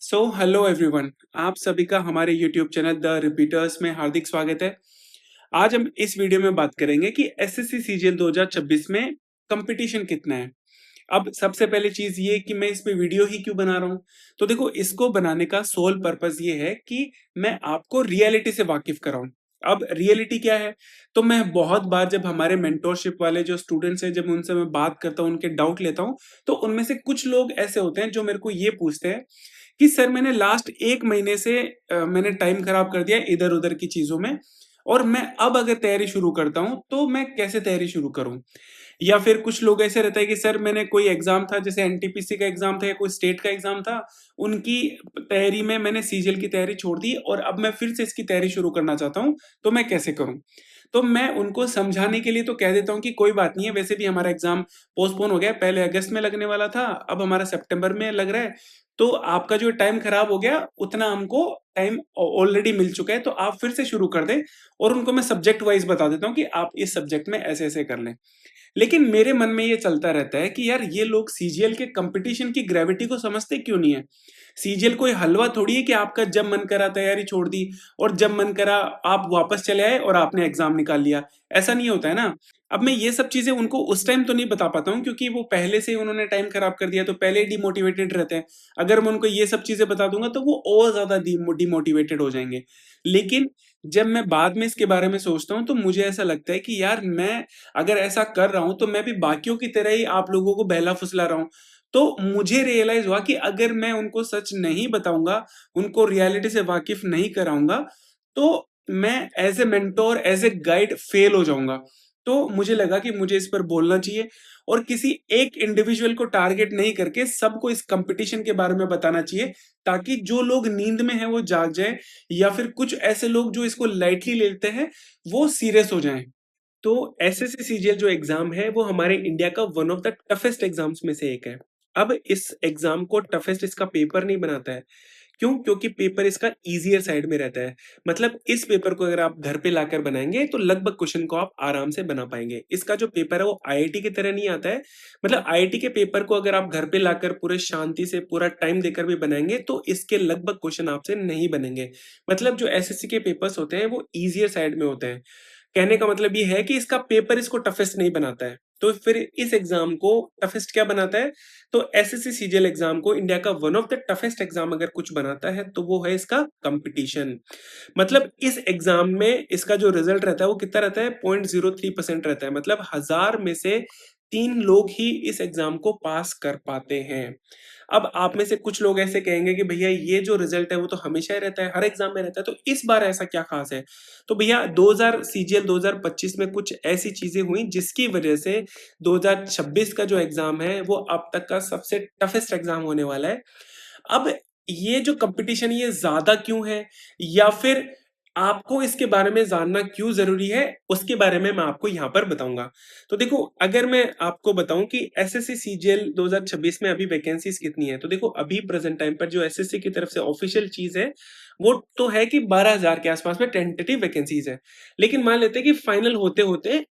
Hello everyone. आप सभी का हमारे यूट्यूब चैनल द रिपीटर्स में हार्दिक स्वागत है। आज हम इस वीडियो में बात करेंगे कि एसएससी सीजीएल 2026 में कंपटीशन कितना है। अब सबसे पहले चीज ये कि मैं इस पे वीडियो ही क्यों बना रहा हूँ। तो देखो, इसको बनाने का सोल पर्पस ये है कि मैं आपको रियलिटी से वाकिफ कराऊं। अब रियलिटी क्या है? तो मैं बहुत बार जब हमारे मेंटोरशिप वाले जो स्टूडेंट्स हैं, जब उनसे मैं बात करता हूँ, उनके डाउट लेता हूँ, तो उनमें से कुछ लोग ऐसे होते हैं जो मेरे को ये पूछते हैं कि सर, मैंने लास्ट 1 महीने से मैंने टाइम खराब कर दिया इधर-उधर की चीज़ों में, और मैं अब अगर तैयारी शुरू करता हूँ, तो मैं कैसे तैयारी शुरू करूँ? या फिर कुछ लोग ऐसे रहता है कि सर, मैंने कोई एग्ज़ाम था, जैसे एनटीपीसी का एग्ज़ाम था या कोई स्टेट का एग्ज़ाम था, उनकी तैयारी में मैंने सीजीएल की तैयारी छोड़ दी और अब मैं फिर से इसकी तैयारी शुरू करना चाहता हूँ, तो मैं कैसे करूँ? तो मैं उनको समझाने के लिए तो कह देता हूँ कि कोई बात नहीं है, वैसे भी हमारा एग्ज़ाम पोस्टपोन हो गया है, पहले अगस्त में लगने वाला था, अब हमारा सितंबर में लग रहा है। तो आपका जो टाइम खराब हो गया, उतना हमको टाइम ऑलरेडी मिल चुका है, तो आप फिर से शुरू कर दें। और उनको मैं सब्जेक्ट वाइज बता देता हूँ कि आप इस सब्जेक्ट में ऐसे ऐसे कर लें। लेकिन मेरे मन में ये चलता रहता है कि यार, ये लोग सीजीएल के कंपटीशन की ग्रेविटी को समझते क्यों नहीं है। सीजीएल कोई हलवा थोड़ी है कि आपका जब मन करा तैयारी छोड़ दी और जब मन करा आप वापस चले आए और आपने एग्जाम निकाल लिया। ऐसा नहीं होता है ना। अब मैं ये सब चीजें उनको उस टाइम तो नहीं बता पाता हूँ, क्योंकि वो पहले से ही उन्होंने टाइम खराब कर दिया, तो पहले ही डिमोटिवेटेड रहते हैं। अगर मैं उनको ये सब चीजें बता दूंगा तो वो और ज्यादा डिमोटिवेटेड हो जाएंगे। लेकिन जब मैं बाद में इसके बारे में सोचता हूँ, तो मुझे ऐसा लगता है कि यार, मैं अगर ऐसा कर रहा हूं तो मैं भी बाकियों की तरह ही आप लोगों को बहला फुसला रहा हूं। तो मुझे रियलाइज हुआ कि अगर मैं उनको सच नहीं बताऊंगा, उनको रियलिटी से वाकिफ नहीं कराऊंगा, तो मैं as a mentor, as a guide fail हो जाऊंगा। तो मुझे लगा कि मुझे इस पर बोलना चाहिए और किसी एक इंडिविजुअल को टारगेट नहीं करके सबको इस कंपटीशन के बारे में बताना चाहिए, ताकि जो लोग नींद में हैं वो जाग जाए, या फिर कुछ ऐसे लोग जो इसको लाइटली लेते हैं वो सीरियस हो जाएं। तो एसएससी सीजीएल जो एग्जाम है वो हमारे इंडिया का one of the toughest exams में से एक है। अब इस एग्जाम को टफेस्ट इसका पेपर नहीं बनाता है। क्यों? क्योंकि पेपर इसका इजियर साइड में रहता है। मतलब इस पेपर को अगर आप घर पे लाकर बनाएंगे तो लगभग क्वेश्चन को आप आराम से बना पाएंगे। इसका जो पेपर है वो आईआईटी की तरह नहीं आता है। मतलब आईआईटी के पेपर को अगर आप घर पे लाकर पूरे शांति से पूरा टाइम देकर भी बनाएंगे तो इसके लगभग क्वेश्चन आपसे नहीं बनेंगे। मतलब जो एसएससी के पेपर्स होते हैं वो इजियर साइड में होते हैं। कहने का मतलब ये है कि इसका पेपर इसको टफेस्ट नहीं बनाता है। तो फिर इस एग्जाम को टफेस्ट क्या बनाता है? तो एसएससी सीजीएल एग्जाम को इंडिया का one of the toughest exam अगर कुछ बनाता है तो वो है इसका कंपटीशन। मतलब इस एग्जाम में इसका जो रिजल्ट रहता है वो कितना रहता है? 0.03% रहता है। मतलब 1000 में से 3 लोग ही इस एग्जाम को पास कर पाते हैं। अब आप में से कुछ लोग ऐसे कहेंगे कि भैया, ये जो रिजल्ट है वो तो हमेशा ही रहता है, हर एग्जाम में रहता है, तो इस बार ऐसा क्या खास है? तो भैया, 2000 सीजीएल 2025 में कुछ ऐसी चीजें हुई जिसकी वजह से 2026 का जो एग्जाम है वो अब तक का सबसे टफेस्ट एग्जाम होने वाला है। अब ये जो कंपटीशन ये ज्यादा क्यों है, या फिर आपको इसके बारे में जानना क्यों जरूरी है, उसके बारे में मैं आपको यहाँ पर बताऊंगा। तो देखो, अगर मैं आपको बताऊं कि एसएससी सीजीएल 2026 में अभी वैकेंसीज कितनी है, तो देखो अभी प्रेजेंट टाइम पर जो एसएससी की तरफ से ऑफिशियल चीज है वो तो है कि 12,000 के आसपास में टेंटेटिव वैकेंसीज है। लेकिन मान लेते हैं कि फाइनल होते होते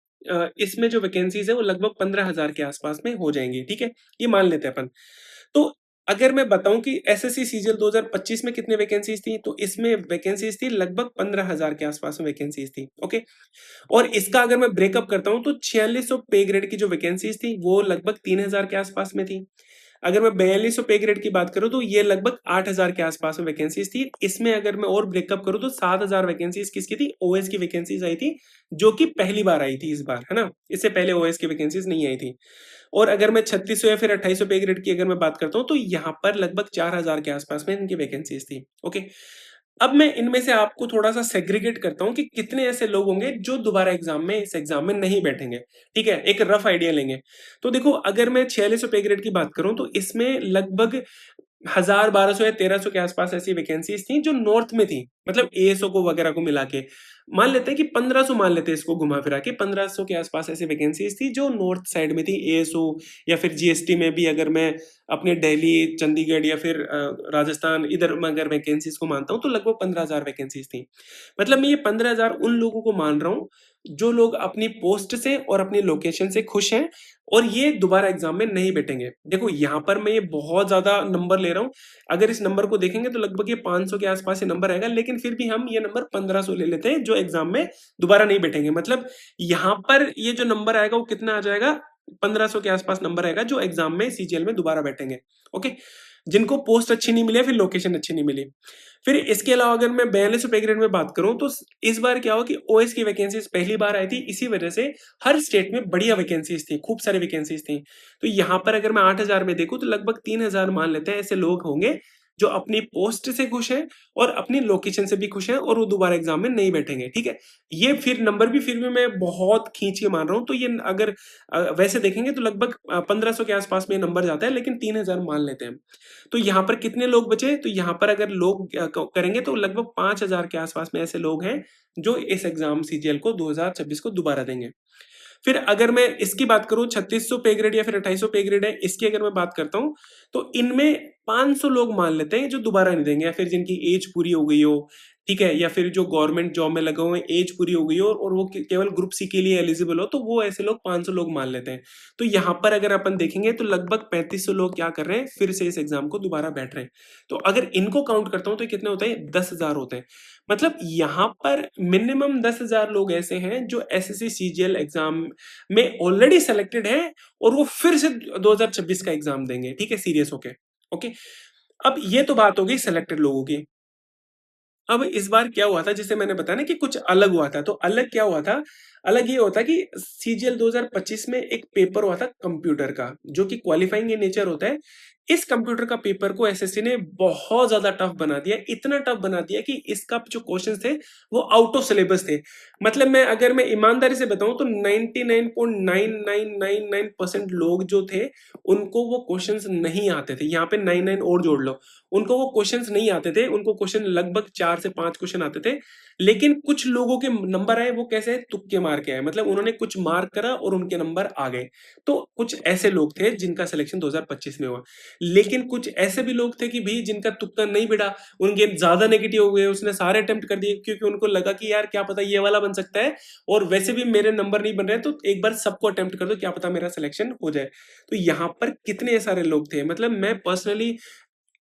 इसमें जो वैकेंसीज है वो लगभग 15,000 के आसपास में हो जाएंगी। ठीक है, ये मान लेते हैं अपन। तो अगर मैं बताऊं कि एसएससी सीजीएल 2025 में कितने वैकेंसीज थी, तो इसमें वैकेंसीज थी लगभग 15,000 के आसपास में वैकेंसीज थी। ओके। और इसका अगर मैं ब्रेकअप करता हूं तो 4600 पे ग्रेड की जो वैकेंसीज थी वो लगभग 3000 के आसपास में थी। अगर मैं 4200 पे ग्रेड की बात करूं तो ये लगभग 8000 के आसपास में वैकेंसीज थी। इसमें अगर मैं और ब्रेकअप करूं तो 7000 वैकेंसीज किसकी थी? ओएस की वैकेंसीज आई थी, जो कि पहली बार आई थी इस बार, है ना। इससे पहले ओएस की वैकेंसीज नहीं आई थी। और अगर मैं 3600 या फिर 2800 पे ग्रेड की अगर मैं बात करता हूँ तो यहाँ पर लगभग 4000 के आसपास में इनकी वैकेंसीज थी। ओके। अब मैं इनमें से आपको थोड़ा सा सेग्रीगेट करता हूँ कि कितने ऐसे लोग होंगे जो दोबारा एग्जाम में इस एग्जाम में नहीं बैठेंगे। ठीक है, एक रफ आइडिया लेंगे। तो देखो, अगर मैं 4600 पे ग्रेड की बात करूं तो इसमें लगभग 1000, 1200 या 1300 के आसपास ऐसी वैकेंसीज थी जो नॉर्थ में थी, मतलब एएसओ को वगैरह को मिला के। मान लेते हैं कि 1500 मान लेते हैं इसको घुमा फिरा के 1500 के आसपास ऐसी वैकेंसीज थी जो नॉर्थ साइड में थी एएसओ या फिर जीएसटी में भी अगर मैं अपने दिल्ली चंडीगढ़ या फिर राजस्थान इधर में अगर वैकेंसीज को मानता हूँ तो लगभग 15,000 वैकेंसीज थी। मतलब मैं ये 15,000 उन लोगों को मान रहा हूँ जो लोग अपनी पोस्ट से और अपनी लोकेशन से खुश हैं और ये दोबारा एग्जाम में नहीं बैठेंगे। देखो यहाँ पर मैं ये बहुत ज्यादा नंबर ले रहा हूँ, अगर इस नंबर को देखेंगे तो लगभग ये 500 के आसपास ये नंबर आएगा, लेकिन फिर भी हम ये नंबर 1500 ले लेते हैं जो एग्जाम में दोबारा नहीं बैठेंगे। मतलब यहाँ पर ये जो नंबर आएगा वो कितना आ जाएगा, 1500 के आसपास नंबर आएगा जो एग्जाम में सीजीएल में दोबारा बैठेंगे। ओके, जिनको पोस्ट अच्छी नहीं मिली है, फिर लोकेशन अच्छी नहीं मिली। फिर इसके अलावा अगर मैं 42 पे ग्रेड में बात करूं तो इस बार क्या हुआ कि ओएस की वैकेंसीज पहली बार आई थी, इसी वजह से हर स्टेट में बढ़िया वैकेंसीज थी, खूब सारी वैकेंसीज थी। तो यहाँ पर अगर मैं 8,000 में देखूं तो लगभग 3,000 मान लेते हैं ऐसे लोग होंगे जो अपनी पोस्ट से खुश हैं और अपनी लोकेशन से भी खुश हैं और वो दोबारा एग्जाम में नहीं बैठेंगे। ठीक है, ये फिर नंबर भी फिर भी मैं बहुत खींच के मान रहा हूँ, तो ये अगर वैसे देखेंगे तो लगभग 1500 के आसपास में नंबर जाता है, लेकिन 3,000 मान लेते हैं। तो यहाँ पर कितने लोग बचे, तो यहाँ पर अगर लोग करेंगे तो लगभग 5,000 के आसपास में ऐसे लोग हैं जो इस एग्जाम सीजीएल को 2026 को दोबारा देंगे। फिर अगर मैं इसकी बात करूं 3600 पे ग्रेड या फिर 2800 पे ग्रेड है, इसकी अगर मैं बात करता हूं तो इनमें 500 लोग मान लेते हैं जो दोबारा नहीं देंगे या फिर जिनकी एज पूरी हो गई हो। ठीक है, या फिर जो गवर्नमेंट जॉब में लगे हुए एज पूरी हो गई हो और वो केवल ग्रुप सी के लिए एलिजिबल हो, तो वो ऐसे लोग 500 लोग मान लेते हैं। तो यहाँ पर अगर अपन देखेंगे तो लगभग 3500 लोग क्या कर रहे हैं, फिर से इस एग्जाम को दोबारा बैठ रहे हैं। तो अगर इनको काउंट करता हूं तो कितने होते हैं, 10,000 होते हैं। मतलब यहाँ पर मिनिमम 10,000 लोग ऐसे हैं जो एसएससी सीजीएल एग्जाम में ऑलरेडी सेलेक्टेड है और वो फिर से 2026 का एग्जाम देंगे। ठीक है, सीरियस होके। ओके, अब ये तो बात हो गई सेलेक्टेड लोगों की। अब इस बार क्या हुआ था, जिसे मैंने बताया ना कि कुछ अलग हुआ था, तो अलग क्या हुआ था, अलग ये होता कि सीजीएल 2025 में एक पेपर हुआ था कंप्यूटर का, जो कि क्वालिफाइंग इन नेचर होता है। इस कंप्यूटर का पेपर को एसएससी ने बहुत ज्यादा टफ बना दिया, इतना टफ बना दिया कि इसका जो क्वेश्चंस थे वो आउट ऑफ सिलेबस थे। मतलब मैं अगर मैं ईमानदारी से बताऊं तो 99.9999% लोग जो थे उनको वो क्वेश्चंस नहीं आते थे। यहाँ पे 99 और जोड़ लो, उनको वो क्वेश्चंस नहीं आते थे, उनको क्वेश्चन लगभग 4 से 5 क्वेश्चन आते थे। लेकिन कुछ लोगों के नंबर आए, वो कैसे, तुक्के मार के आए, मतलब उन्होंने कुछ मार्क करा और उनके नंबर आ गए। तो कुछ ऐसे लोग थे जिनका सिलेक्शन 2025 में हुआ। लेकिन कुछ ऐसे भी लोग थे कि भाई जिनका तुक्का नहीं बिड़ा, उनके ज्यादा नेगेटिव हो गए, उसने सारे अटेम्प्ट कर दिए क्योंकि उनको लगा कि यार क्या पता ये वाला बन सकता है और वैसे भी मेरे नंबर नहीं बन रहे, तो एक बार सबको अटेम्प्ट कर दो, क्या पता मेरा सिलेक्शन हो जाए। तो यहाँ पर कितने सारे लोग थे, मतलब मैं पर्सनली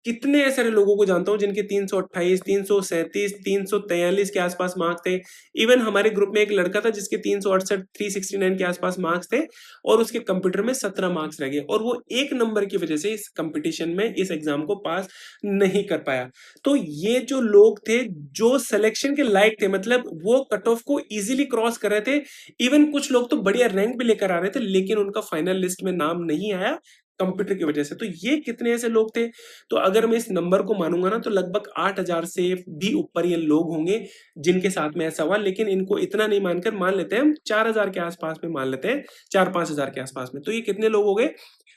कितने सारे लोगों को जानता हूं जिनके 328, 337, 343 के आसपास मार्क्स थे। इवन हमारे ग्रुप में एक लड़का था जिसके 368, 369 के आसपास मार्क्स थे और उसके कंप्यूटर में 17 मार्क्स रह गए और वो एक नंबर की वजह से इस कंपटीशन में इस एग्जाम को पास नहीं कर पाया। तो ये जो लोग थे जो सिलेक्शन के लायक थे, मतलब वो कट ऑफ को इजीली क्रॉस कर रहे थे, इवन कुछ लोग तो बढ़िया रैंक भी लेकर आ रहे थे, लेकिन उनका फाइनल लिस्ट में नाम नहीं आया कंप्यूटर की वजह से। तो ये कितने ऐसे लोग थे, तो अगर मैं इस नंबर को मानूंगा ना तो लगभग 8,000 से भी ऊपर ये लोग होंगे जिनके साथ में ऐसा हुआ। लेकिन इनको इतना नहीं मानकर मान लेते हैं हम 4,000 के आसपास में मान लेते हैं, 4-5,000 के आसपास में। तो ये कितने लोग हो गए,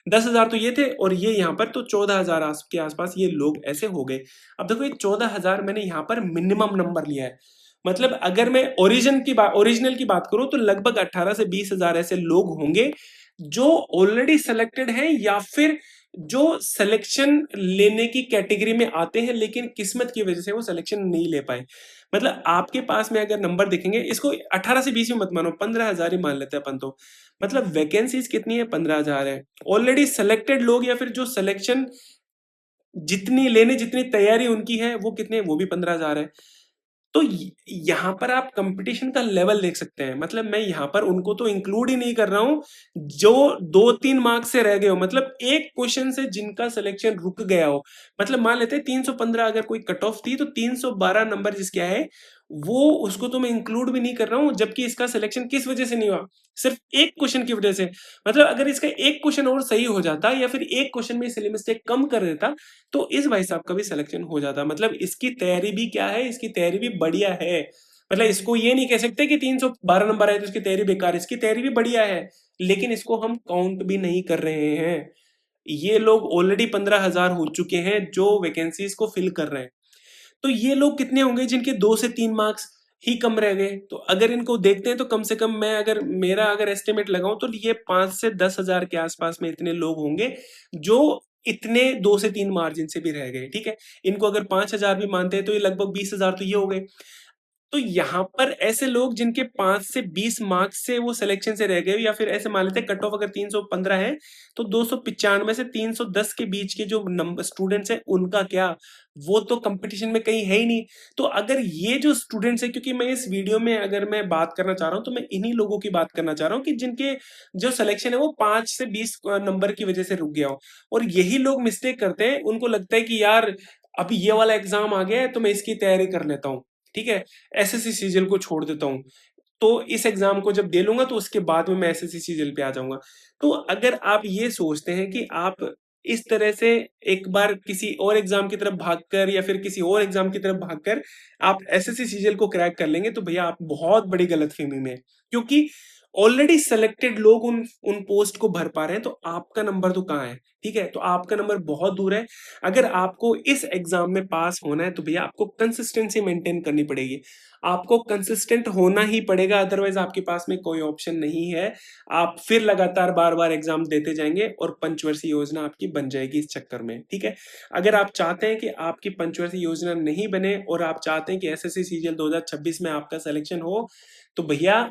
10,000 तो ये थे और ये यहाँ पर तो 14,000 के आसपास ये लोग ऐसे हो गए। अब देखो ये 14,000 मैंने यहाँ पर मिनिमम नंबर लिया है। मतलब अगर मैं ओरिजिनल की बात करूं तो लगभग 18 से 20,000 ऐसे लोग होंगे जो ऑलरेडी सेलेक्टेड हैं या फिर जो सिलेक्शन लेने की कैटेगरी में आते हैं लेकिन किस्मत की वजह से वो सिलेक्शन नहीं ले पाए। मतलब आपके पास में अगर नंबर देखेंगे, इसको 18 से 20 में मत मानो, 15,000 ही मान लेते हैं अपन तो। मतलब वैकेंसीज कितनी है, 15,000 है। ऑलरेडी सेलेक्टेड लोग या फिर जो सिलेक्शन जितनी तैयारी उनकी है वो कितने, वो भी 15,000 है। तो यहाँ पर आप कंपटीशन का लेवल देख सकते हैं। मतलब मैं यहाँ पर उनको तो इंक्लूड ही नहीं कर रहा हूं जो 2-3 मार्क्स से रह गए हो, मतलब एक क्वेश्चन से जिनका सिलेक्शन रुक गया हो। मतलब मान लेते हैं 315 अगर कोई कट ऑफ थी तो 312 नंबर जिसके आए वो, उसको तो मैं इंक्लूड भी नहीं कर रहा हूं, जबकि इसका सिलेक्शन किस वजह से नहीं हुआ, सिर्फ एक क्वेश्चन की वजह से। मतलब अगर इसका एक क्वेश्चन और सही हो जाता या फिर एक क्वेश्चन में सिली मिस्टेक कम कर देता तो इस भाई साहब का भी सिलेक्शन हो जाता। मतलब इसकी तैयारी भी क्या है, इसकी तैयारी भी बढ़िया है। मतलब इसको ये नहीं कह सकते कि 312 नंबर आए तो इसकी तैयारी बेकार, इसकी तैयारी भी बढ़िया है, लेकिन इसको हम काउंट भी नहीं कर रहे हैं। ये लोग ऑलरेडी 15,000 हो चुके हैं जो वैकेंसीज को फिल कर रहे हैं। तो ये लोग कितने होंगे जिनके 2 से 3 मार्क्स, ही कम रह गए। तो अगर इनको देखते हैं तो कम से कम मैं अगर मेरा अगर एस्टिमेट लगाऊं तो ये 5 से 10,000 के आसपास में इतने लोग होंगे जो इतने 2 से 3 मार्जिन से भी रह गए। ठीक है, इनको अगर 5,000 भी मानते हैं तो ये लगभग 20,000 तो ये हो गए। तो यहाँ पर ऐसे लोग जिनके 5 से 20 मार्क्स से वो सिलेक्शन से रह गए, या फिर ऐसे मान लेते हैं कट ऑफ अगर 315 है तो 295 से 310 के बीच के जो नंबर स्टूडेंट्स हैं उनका क्या, वो तो कंपटीशन में कहीं है ही नहीं। तो अगर ये जो स्टूडेंट्स है, क्योंकि मैं इस वीडियो में अगर मैं बात करना चाह रहा हूँ तो मैं इन्हीं लोगों की बात करना चाह रहा हूँ कि जिनके जो सिलेक्शन है वो 5 से 20 नंबर की वजह से रुक गया हो। और यही लोग मिस्टेक करते हैं, उनको लगता है कि यार अभी ये वाला एग्जाम आ गया है तो मैं इसकी तैयारी कर लेता हूँ, ठीक है, एसएससी सीजीएल को छोड़ देता हूँ, तो इस एग्जाम को जब दे लूंगा तो उसके बाद में मैं एसएससी सीजीएल पे आ जाऊंगा। तो अगर आप ये सोचते हैं कि आप इस तरह से एक बार किसी और एग्जाम की तरफ भागकर या फिर किसी और एग्जाम की तरफ भागकर आप एसएससी सीजीएल को क्रैक कर लेंगे, तो भैया आप बहुत बड़ी गलतफहमी में हैं। क्योंकि ऑलरेडी सेलेक्टेड लोग उन उन पोस्ट को भर पा रहे हैं, तो आपका नंबर तो कहाँ है? ठीक है, तो आपका नंबर बहुत दूर है। अगर आपको इस एग्जाम में पास होना है तो भैया आपको कंसिस्टेंसी मेंटेन करनी पड़ेगी, आपको कंसिस्टेंट होना ही पड़ेगा, अदरवाइज आपके पास में कोई ऑप्शन नहीं है। आप फिर लगातार बार बार एग्जाम देते जाएंगे और पंचवर्षीय योजना आपकी बन जाएगी इस चक्कर में। ठीक है, अगर आप चाहते हैं कि आपकी पंचवर्षीय योजना नहीं बने और आप चाहते हैं कि एसएससी सीजीएल 2026 में आपका सिलेक्शन हो, तो भैया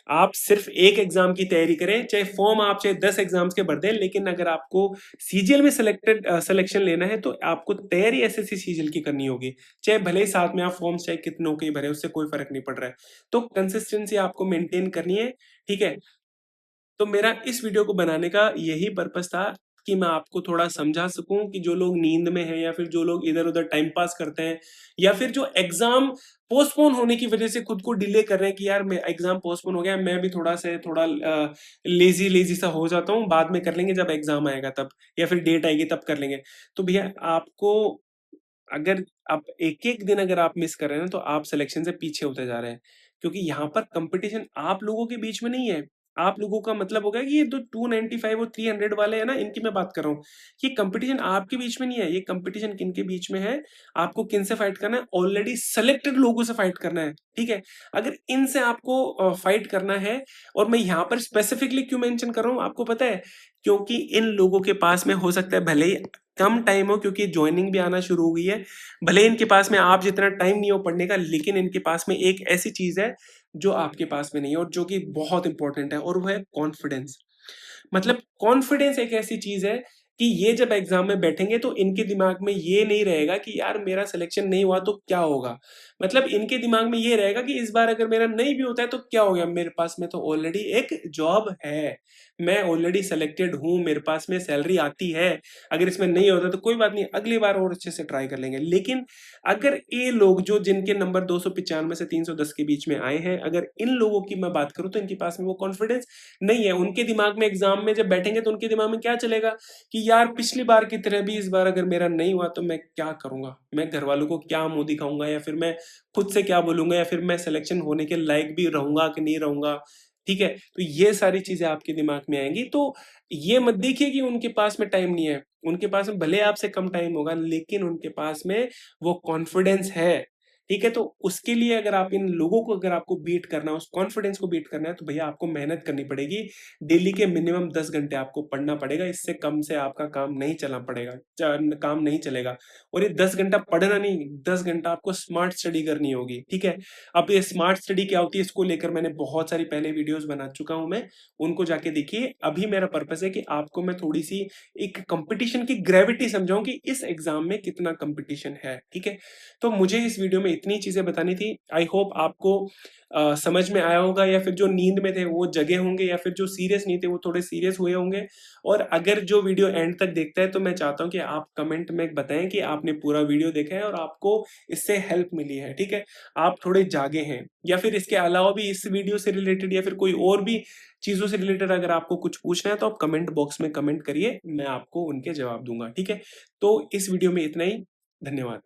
आप सिर्फ एक एग्जाम की तैयारी करें, चाहे फॉर्म आप चाहे 10 एग्जाम्स के भर दें, लेकिन अगर आपको सीजीएल में सिलेक्शन लेना है तो आपको तैयारी एसएससी सीजीएल की करनी होगी। चाहे भले ही साथ में आप फॉर्म्स चाहे कितनों के ही भरे, उससे कोई फर्क नहीं पड़ रहा है। तो कंसिस्टेंसी आपको मेंटेन करनी है। ठीक है, तो मेरा इस वीडियो को बनाने का यही पर्पस था कि मैं आपको थोड़ा समझा सकूं कि जो लोग नींद में हैं या फिर जो लोग इधर उधर टाइम पास करते हैं या फिर जो एग्जाम पोस्टपोन होने की वजह से खुद को डिले कर रहे हैं कि यार मैं एग्जाम पोस्टपोन हो गया, मैं भी थोड़ा लेजी लेजी सा हो जाता हूँ, बाद में कर लेंगे जब एग्जाम आएगा तब, या फिर डेट आएगी तब कर लेंगे। तो भैया आपको अगर आप एक एक दिन अगर आप मिस कर रहे हैं ना तो आप सिलेक्शन से पीछे होते जा रहे हैं, क्योंकि यहाँ पर कंपटीशन आप लोगों के बीच में नहीं है। आप लोगों का मतलब होगा कि ये जो 295 और 300 वाले हैं ना, इनकी मैं बात कर रहा हूँ। ये कंपटीशन आपके बीच में नहीं है, ये कंपटीशन किनके बीच में है? आपको किन से फाइट करना है? ऑलरेडी सेलेक्टेड लोगों से फाइट करना है। ठीक है, अगर इनसे आपको फाइट करना है, और मैं यहाँ पर स्पेसिफिकली क्यों मेंशन कर रहा हूँ आपको पता है? क्योंकि इन लोगों के पास में हो सकता है भले ही कम टाइम हो, क्योंकि ज्वाइनिंग भी आना शुरू हो गई है, भले इनके पास में आप जितना टाइम नहीं हो पढ़ने का, लेकिन इनके पास में एक ऐसी चीज है जो आपके पास में नहीं है और जो कि बहुत इंपॉर्टेंट है, और वो है कॉन्फिडेंस। मतलब कॉन्फिडेंस एक ऐसी चीज है कि ये जब एग्जाम में बैठेंगे तो इनके दिमाग में ये नहीं रहेगा कि यार मेरा सिलेक्शन नहीं हुआ तो क्या होगा। मतलब इनके दिमाग में ये रहेगा कि इस बार अगर मेरा नहीं भी होता है तो क्या हो गया, मेरे पास में तो ऑलरेडी एक जॉब है, मैं ऑलरेडी सेलेक्टेड हूँ, मेरे पास में सैलरी आती है, अगर इसमें नहीं होता तो कोई बात नहीं, अगली बार और अच्छे से ट्राई कर लेंगे। लेकिन अगर ये लोग जो जिनके नंबर 295 से 310 के बीच में आए हैं, अगर इन लोगों की मैं बात करूं तो इनके पास में वो कॉन्फिडेंस नहीं है। उनके दिमाग में एग्जाम में जब बैठेंगे तो उनके दिमाग में क्या चलेगा कि यार पिछली बार की तरह भी इस बार अगर मेरा नहीं हुआ तो मैं क्या करूंगा, मैं घर वालों को क्या मुंह दिखाऊंगा, या फिर मैं खुद से क्या बोलूंगा, या फिर मैं सिलेक्शन होने के लायक भी रहूंगा कि नहीं रहूंगा। ठीक है, तो ये सारी चीजें आपके दिमाग में आएंगी। तो ये मत देखिए कि उनके पास में टाइम नहीं है, उनके पास में भले आपसे कम टाइम होगा लेकिन उनके पास में वो कॉन्फिडेंस है। ठीक है, तो उसके लिए अगर आप इन लोगों को अगर आपको बीट करना है, उस कॉन्फिडेंस को बीट करना है, तो भैया आपको मेहनत करनी पड़ेगी। डेली के मिनिमम 10 घंटे आपको पढ़ना पड़ेगा, इससे कम से आपका काम नहीं चलना पड़ेगा, काम नहीं चलेगा। और ये 10 घंटा पढ़ना नहीं, 10 घंटा आपको स्मार्ट स्टडी करनी होगी। ठीक है, अब ये स्मार्ट स्टडी क्या होती है इसको लेकर मैंने बहुत सारी पहले वीडियोस बना चुका हूं, मैं उनको जाके देखिए। अभी मेरा पर्पस है कि आपको मैं थोड़ी सी एक कंपटीशन की ग्रेविटी समझाऊं कि इस एग्जाम में कितना कंपटीशन है। ठीक है, तो मुझे इस वीडियो में इतनी चीजें बतानी थी। आई होप आपको समझ में आया होगा, या फिर जो नींद में थे वो जगे होंगे, या फिर जो सीरियस नहीं थे वो थोड़े सीरियस हुए होंगे। और अगर जो वीडियो एंड तक देखता है तो मैं चाहता हूं कि आप कमेंट में बताएं कि आपने पूरा वीडियो देखा है और आपको इससे हेल्प मिली है। ठीक है, आप थोड़े जागे हैं, या फिर इसके अलावा भी इस वीडियो से रिलेटेड या फिर कोई और भी चीजों से रिलेटेड अगर आपको कुछ पूछना है तो आप कमेंट बॉक्स में कमेंट करिए, मैं आपको उनके जवाब दूंगा। ठीक है, तो इस वीडियो में इतना ही। धन्यवाद।